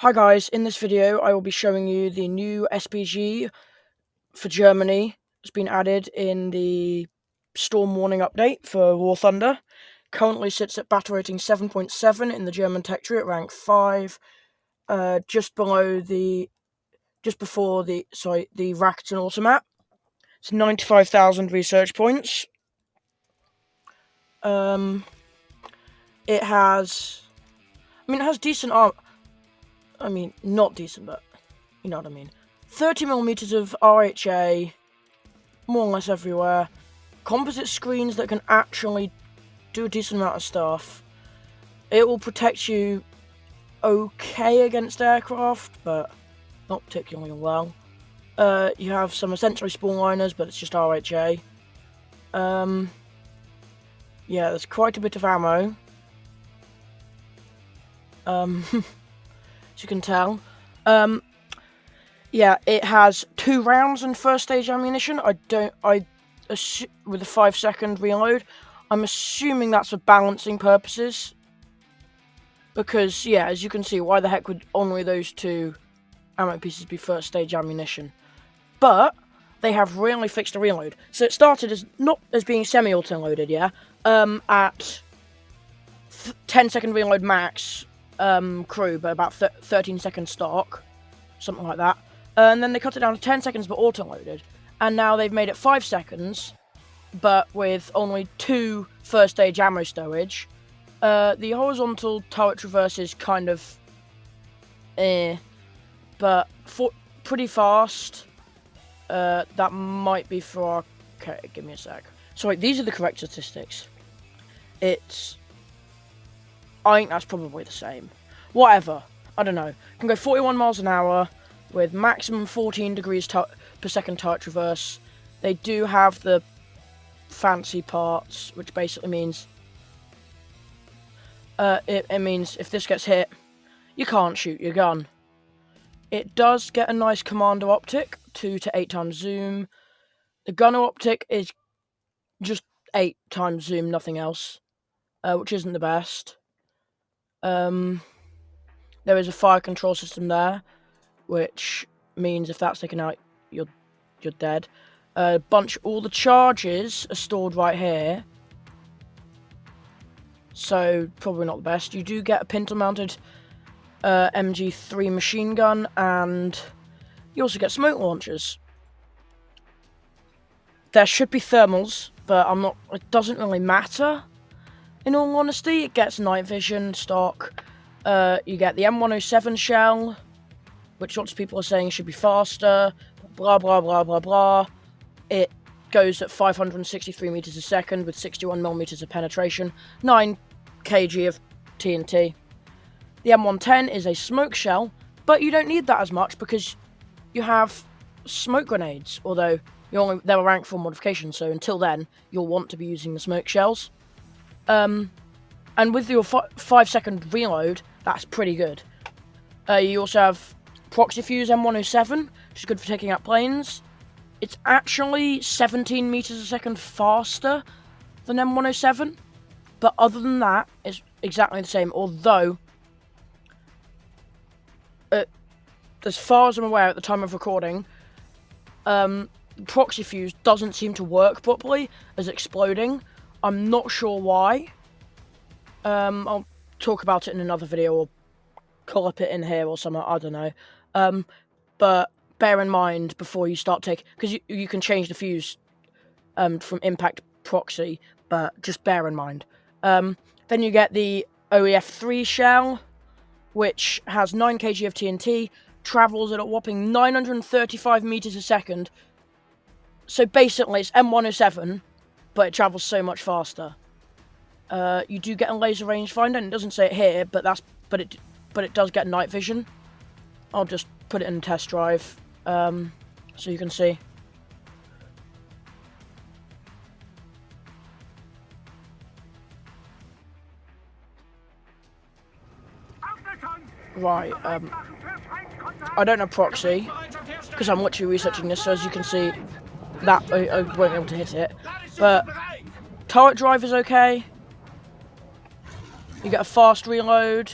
Hi guys, in this video I will be showing you the new SPG for Germany. It's been added in the Storm Warning update for War Thunder. Currently sits at battle rating 7.7 in the German tech tree at rank 5, just before the Rakuten Automat. It's 95,000 research points. It has decent armor. Not decent, but you know what I mean. 30mm of RHA, more or less everywhere. Composite screens that can actually do a decent amount of stuff. It will protect you okay against aircraft, but not particularly well. You have some essentially spawn liners, but it's just RHA. Yeah, there's quite a bit of ammo. As you can tell. Yeah, it has 2 rounds in first stage ammunition. With a 5-second reload. I'm assuming that's for balancing purposes. Because, yeah, as you can see, why the heck would only those 2 ammo pieces be first stage ammunition? But they have really fixed the reload. So it started as not as being semi-auto loaded, yeah, at 10-second reload max. Crew, but about 13 seconds stock, something like that. And then they cut it down to 10 seconds, but auto-loaded. And now they've made it 5 seconds, but with only 2 first stage ammo stowage. The horizontal turret traverse is kind of but pretty fast. That might be for okay, give me a sec. Sorry, these are the correct statistics. I think that's probably the same. Whatever. I don't know. You can go 41 miles an hour with maximum 14 degrees per second turret traverse. They do have the fancy parts, which basically means it means if this gets hit, you can't shoot your gun. It does get a nice commander optic, 2 to 8 times zoom. The gunner optic is just 8 times zoom, nothing else, which isn't the best. There is a fire control system there, which means if that's taken out, you're dead. All the charges are stored right here, so probably not the best. You do get a pintle-mounted MG3 machine gun, and you also get smoke launchers. There should be thermals, but it doesn't really matter. In all honesty, it gets night vision stock. You get the M107 shell, which lots of people are saying should be faster, blah blah blah blah blah. It goes at 563 meters a second with 61 millimeters of penetration, 9 kg of TNT. The M110 is a smoke shell, but you don't need that as much because you have smoke grenades, although they're a rank 4 modification, so until then, you'll want to be using the smoke shells. And with your 5-second reload, that's pretty good. You also have Proxy Fuse M107, which is good for taking out planes. It's actually 17 meters a second faster than M107, but other than that, it's exactly the same, although, as far as I'm aware at the time of recording, Proxy Fuse doesn't seem to work properly as exploding. I'm not sure why. I'll talk about it in another video or clip it in here or something, I don't know. But bear in mind before you start taking, because you can change the fuse from impact proxy, but just bear in mind. Then you get the OEF-3 shell, which has 9 kg of TNT, travels at a whopping 935 meters a second. So basically it's M107, but it travels so much faster. You do get a laser rangefinder, and it doesn't say it here, but it does get night vision. I'll just put it in a test drive, so you can see. Right, I don't know proxy, because I'm literally researching this, so as you can see, that I won't be able to hit it. But turret drive is okay. You get a fast reload.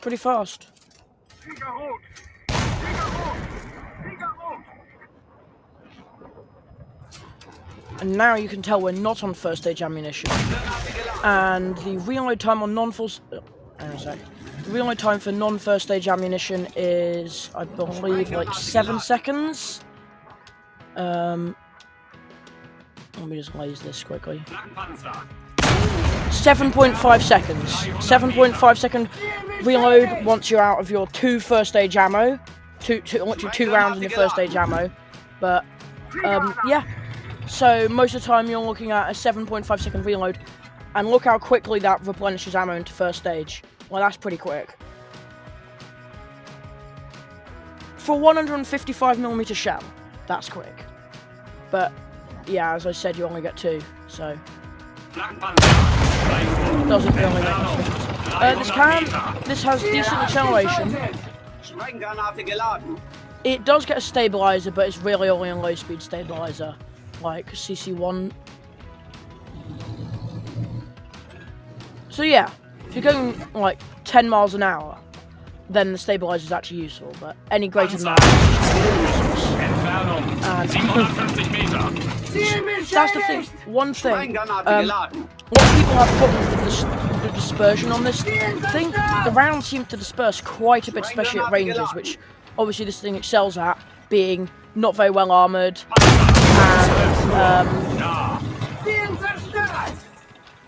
pretty fast. And now you can tell we're not on first stage ammunition. And the reload time on non-full... The reload time for non-first stage ammunition is, I believe, like 7 seconds. Let me just laze this quickly. 7.5 seconds. 7.5 second reload once you're out of your 2 first stage ammo. Literally 2 rounds in your first stage ammo. But, yeah. So, most of the time you're looking at a 7.5 second reload. And look how quickly that replenishes ammo into first stage. Well, that's pretty quick. For a 155mm shell, that's quick. But, yeah, as I said, you only get 2, so... doesn't really make much difference. This has decent acceleration. It does get a stabilizer, but it's really only a low-speed stabilizer, like CC1. So yeah, if you're going like 10 miles an hour, then the stabilizer is actually useful. But any greater than that, that's the thing. One thing. A lot of people have problems with the dispersion on this thing. The rounds seem to disperse quite a bit, especially at ranges, which obviously this thing excels at, being not very well armoured and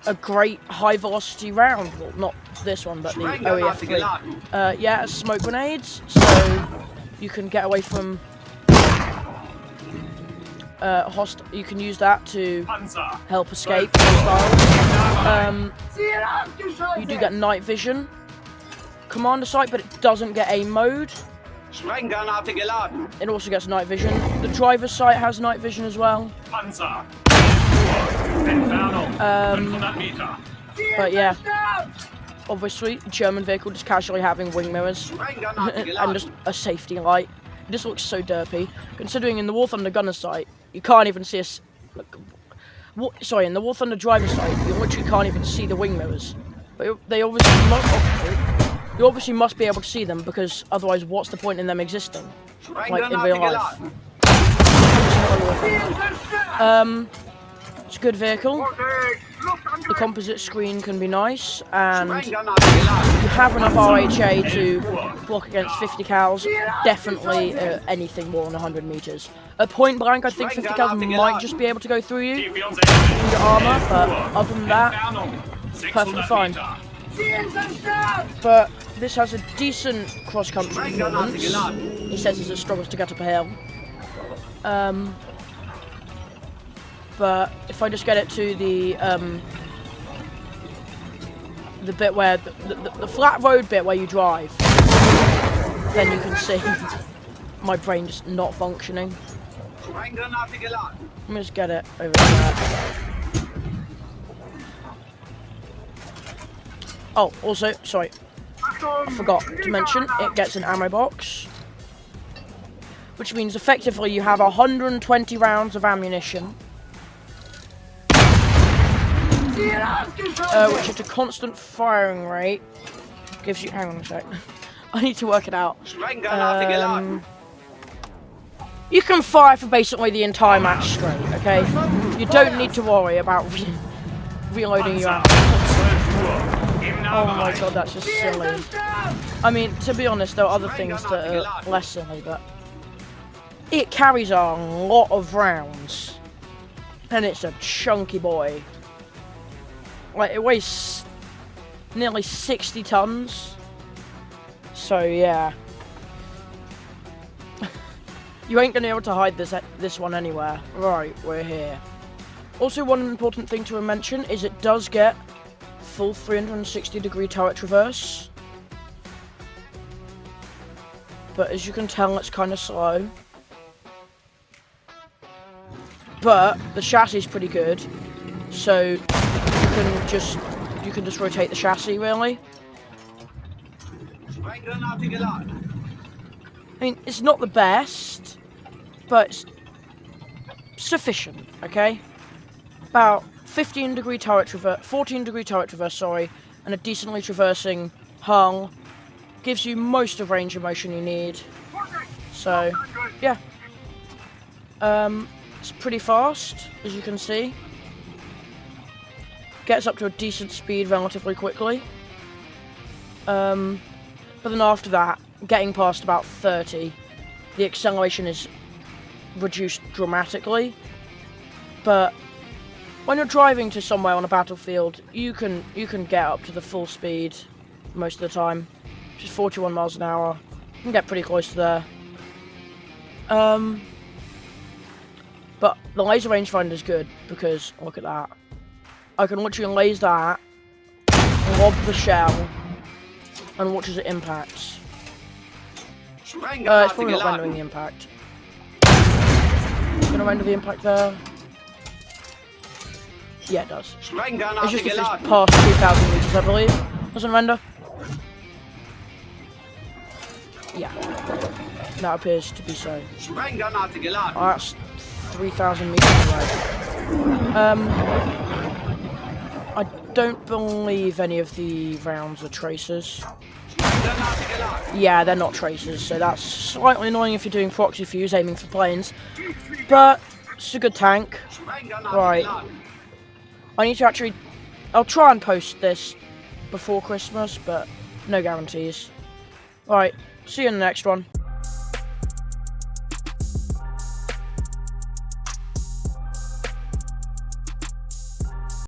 a great high velocity round. Well, not this one, but the OEF3. Yeah, smoke grenades, so you can get away from you can use that to help escape hostiles. You do get night vision, commander sight, but it doesn't get aim mode. It also gets night vision. The driver's sight has night vision as well. But yeah, obviously, German vehicle just casually having wing mirrors and just a safety light. It just looks so derpy. Considering in the War Thunder gunner sight, you can't even see in the War Thunder driver's sight, you literally can't even see the wing mirrors. But they obviously you obviously must be able to see them, because otherwise, what's the point in them existing? Like in real life. It's a good vehicle. The composite screen can be nice, and you have enough RHA to block against 50 cals. Definitely anything more than 100 meters. At point blank, I think 50 cals might just be able to go through you, through your armor, but other than that, perfectly fine. But this has a decent cross-country performance. He says it struggles to get up a hill. But if I just get it to the bit where the flat road bit where you drive, then you can see my brain just not functioning. Let me just get it over there. Oh, also, sorry, I forgot to mention, it gets an ammo box, which means effectively you have 120 rounds of ammunition, which at a constant firing rate gives you, hang on a sec, I need to work it out. You can fire for basically the entire match straight, okay? You don't need to worry about reloading your ammo. Oh my god, that's just silly. I mean, to be honest, there are other things that are less silly, but it carries a lot of rounds, and it's a chunky boy. Like, it weighs nearly 60 tons, so yeah. You ain't gonna be able to hide this one anywhere. Right, we're here. Also, one important thing to mention is it does get full 360-degree turret traverse, but as you can tell, it's kind of slow. But the chassis is pretty good, so you can just rotate the chassis really. I mean, it's not the best, but it's sufficient. Okay, about 14-degree turret traverse, sorry, and a decently traversing hull, gives you most of range of motion you need. So, yeah. It's pretty fast, as you can see. Gets up to a decent speed relatively quickly. But then after that, getting past about 30, the acceleration is reduced dramatically. But when you're driving to somewhere on a battlefield, you can get up to the full speed most of the time, which is 41 miles an hour. You can get pretty close to there. But the laser rangefinder is good because look at that. I can literally laser that, lob the shell, and watch as it impacts. It's probably not rendering the impact. It's gonna render the impact there. Yeah, it does. It's just if it's past 2,000 meters, I believe. Doesn't render. Yeah, that appears to be so. Oh, that's 3,000 meters away. I don't believe any of the rounds are tracers. Yeah, they're not tracers, so that's slightly annoying if you're doing proxy fuse aiming for planes. But it's a good tank. Right. I need to actually... I'll try and post this before Christmas, but no guarantees. Right, see you in the next one.